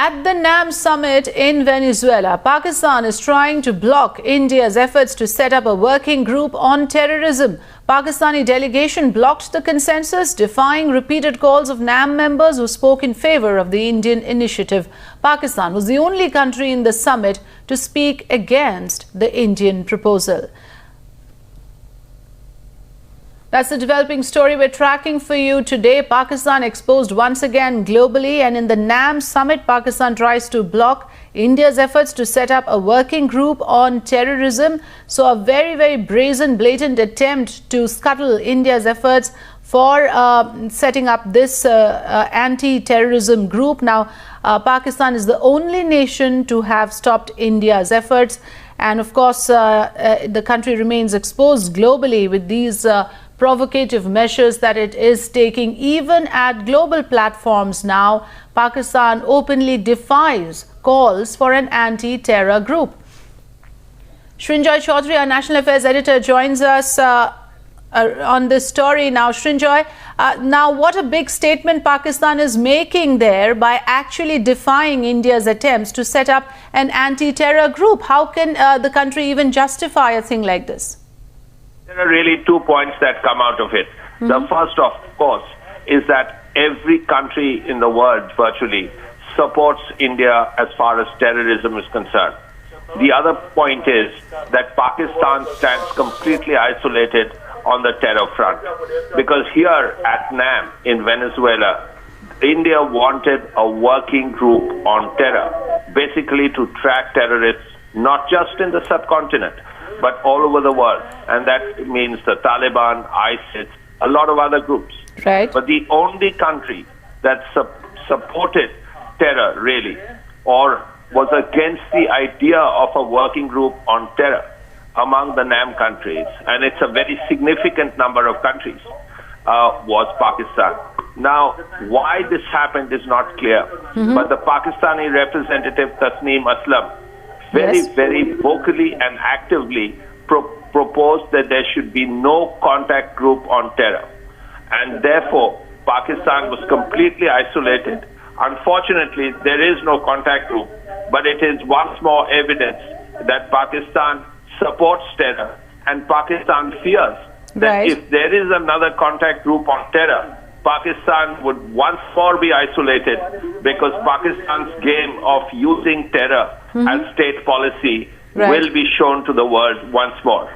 At the NAM summit in Venezuela, Pakistan is trying to block India's efforts to set up a working group on terrorism. Pakistani delegation blocked the consensus, defying repeated calls of NAM members who spoke in favor of the Indian initiative. Pakistan was the only country in the summit to speak against the Indian proposal. That's the developing story we're tracking for you today. Pakistan exposed once again globally, and in the NAM summit, Pakistan tries to block India's efforts to set up a working group on terrorism. So a very brazen, blatant attempt to scuttle India's efforts for setting up this anti-terrorism group. Now, Pakistan is the only nation to have stopped India's efforts. And of course, the country remains exposed globally with these provocative measures that it is taking. Even at global platforms now, Pakistan openly defies calls for an anti-terror group. Srinjoy Chaudhary, our national affairs editor, joins us on this story now. Srinjoy, now what a big statement Pakistan is making there by actually defying India's attempts to set up an anti-terror group. How can the country even justify a thing like this? There are really 2 points that come out of it. The first, of course, is that every country in the world virtually supports India as far as terrorism is concerned. The other point is that Pakistan stands completely isolated on the terror front. Because here at NAM in Venezuela, India wanted a working group on terror, basically to track terrorists not just in the subcontinent, but all over the world. And that means the Taliban, ISIS, a lot of other groups. Right. But the only country that supported terror, really, or was against the idea of a working group on terror among the NAM countries, and it's a very significant number of countries, was Pakistan. Now, why this happened is not clear, but the Pakistani representative, Tasneem Aslam, very vocally and actively proposed that there should be no contact group on terror. And therefore, Pakistan was completely isolated. Unfortunately, there is no contact group, but it is once more evidence that Pakistan supports terror, and Pakistan fears that if there is another contact group on terror, Pakistan would once more be isolated, because Pakistan's game of using terror as state policy will be shown to the world once more.